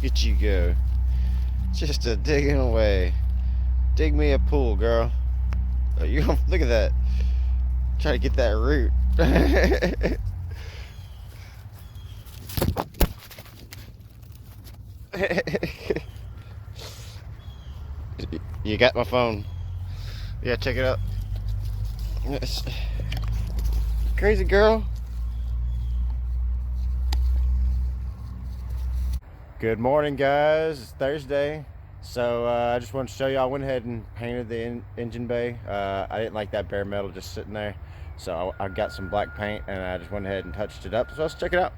Look at you go. Just a digging away. Dig me a pool, girl. Oh, you look at that. Try to get that root. You got my phone. Yeah, check it out. Yes. Crazy girl. Good morning, guys. It's Thursday. So I just wanted to show you, I went ahead and painted the engine bay. I didn't like that bare metal just sitting there. So I got some black paint and I just went ahead and touched it up. So let's check it out.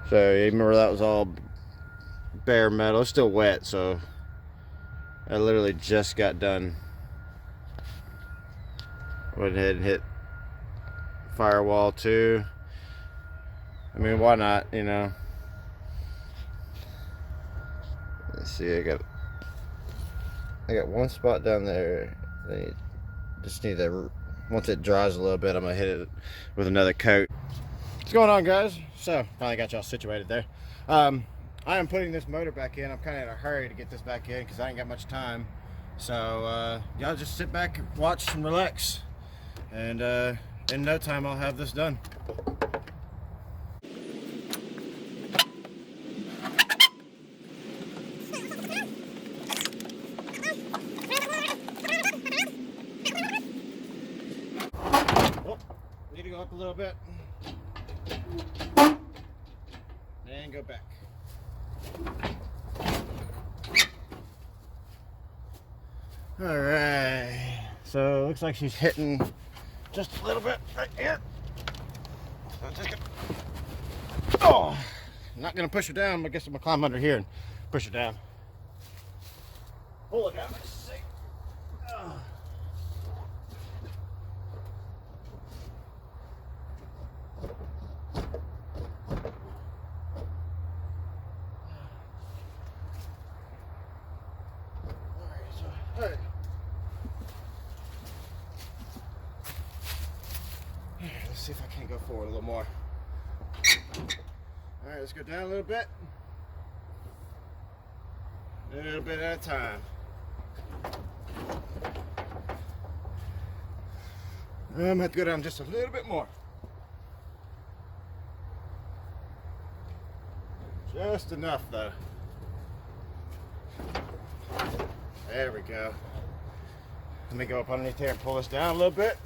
So you remember that was all bare metal. It's still wet, so I literally just got done. Went ahead and hit firewall too. I mean, why not, you know? Let's see, I got one spot down there. I just need to, once it dries a little bit, I'm gonna hit it with another coat. What's going on, guys? So finally got y'all situated there. I am putting this motor back in. I'm kind of in a hurry to get this back in because I ain't got much time. So y'all just sit back, watch, and relax, and in no time I'll have this done. Need to go up a little bit and go back. All right, so it looks like she's hitting just a little bit right here. So just I'm not gonna push her down. I guess I'm gonna climb under here and push her down. Pull it down. Let's see. Alright. Let's see if I can go forward a little more. Alright, let's go down a little bit. A little bit at a time. I'm going to have to go down just a little bit more. Just enough, though. There we go. Let me go up underneath here and pull this down a little bit.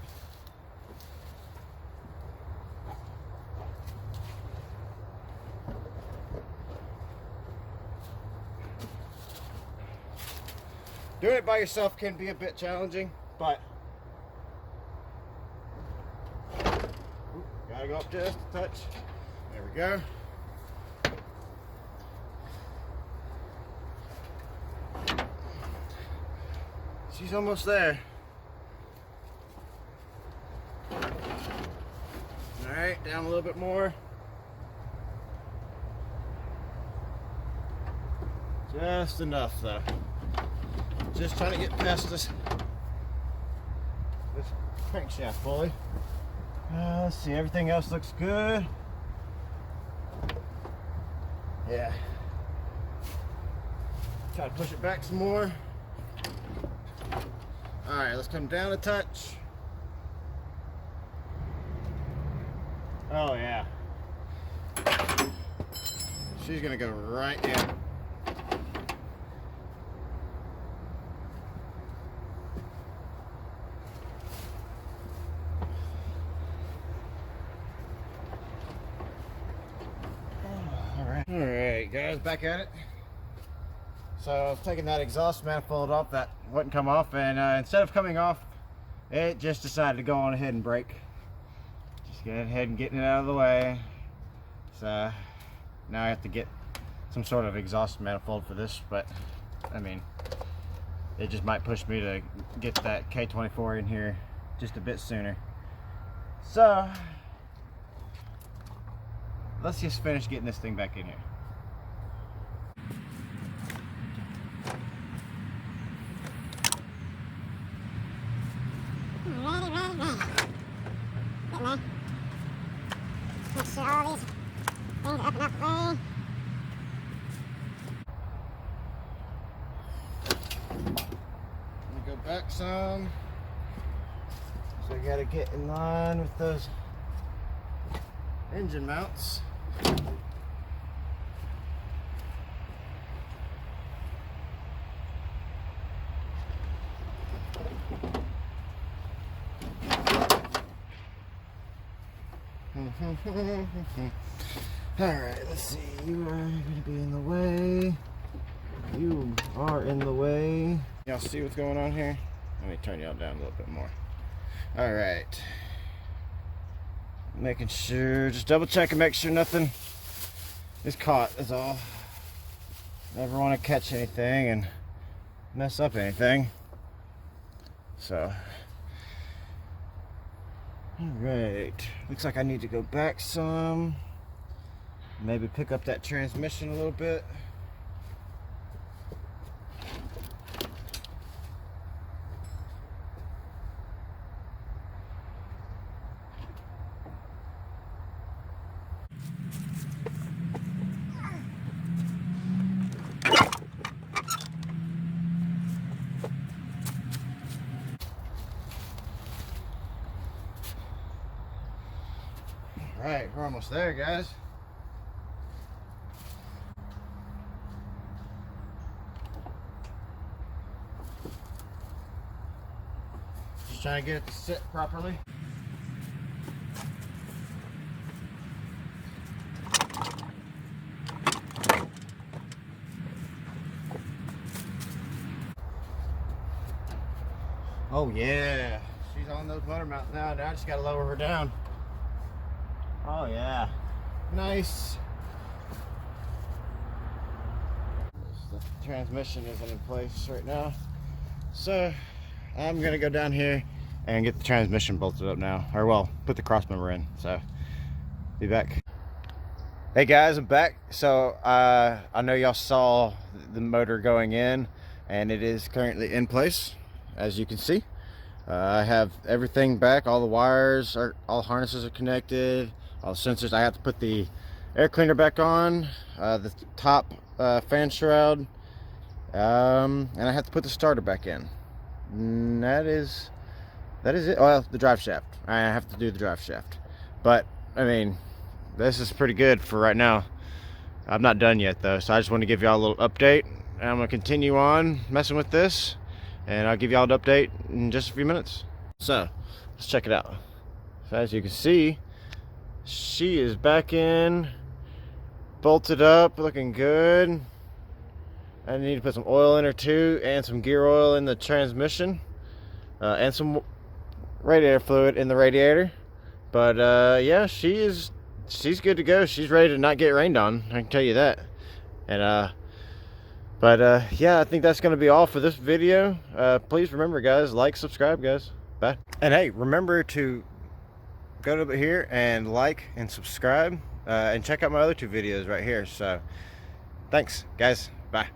Doing it by yourself can be a bit challenging, but gotta go up just a touch. There we go. She's almost there. All right, down a little bit more. Just enough though. Just trying to get past this crankshaft pulley. Let's see, everything else looks good. Yeah. Try to push it back some more. All right, let's come down a touch. Oh yeah. She's gonna go right in. All right, guys, back at it. So I was taking that exhaust manifold off that wouldn't come off, and instead of coming off, it just decided to go on ahead and break. Just go ahead and getting it out of the way. So now I have to get some sort of exhaust manifold for this, but I mean, it just might push me to get that K24 in here just a bit sooner. So let's just finish getting this thing back in here. Ready. Make sure all these Go back some. So I gotta get in line with those engine mounts. Alright, let's see. You are going to be in the way. You are in the way. Y'all see what's going on here? Let me turn y'all down a little bit more. Alright. Making sure, just double check and make sure nothing is caught is all. Never want to catch anything and mess up anything. So. Alright. Looks like I need to go back some. Maybe pick up that transmission a little bit. Alright, we're almost there, guys. Just trying to get it to sit properly. Oh yeah, she's on those motor mounts now. Now I just gotta lower her down. Oh yeah, nice. The transmission isn't in place right now, so I'm gonna go down here and get the transmission bolted up now, or well, put the cross member in. So be back. Hey guys, I'm back. So I know y'all saw the motor going in, and it is currently in place, as you can see. I have everything back. All the wires are, all harnesses are connected. All the sensors. I have to put the air cleaner back on, the top fan shroud, and I have to put the starter back in. And that is it. Well, the drive shaft. I have to do the drive shaft. But I mean, this is pretty good for right now. I'm not done yet though, so I just want to give y'all a little update. And I'm gonna continue on messing with this, and I'll give y'all an update in just a few minutes. So let's check it out. So as you can see, she is back in, bolted up, looking good. I need to put some oil in her too, and some gear oil in the transmission, and some radiator fluid in the radiator. But yeah, she's good to go. She's ready to not get rained on, I can tell you that. And yeah, I think that's going to be all for this video. Please remember, guys, like, subscribe, guys. Bye. And hey, remember to go to here and like and subscribe, and check out my other two videos right here. So thanks, guys. Bye.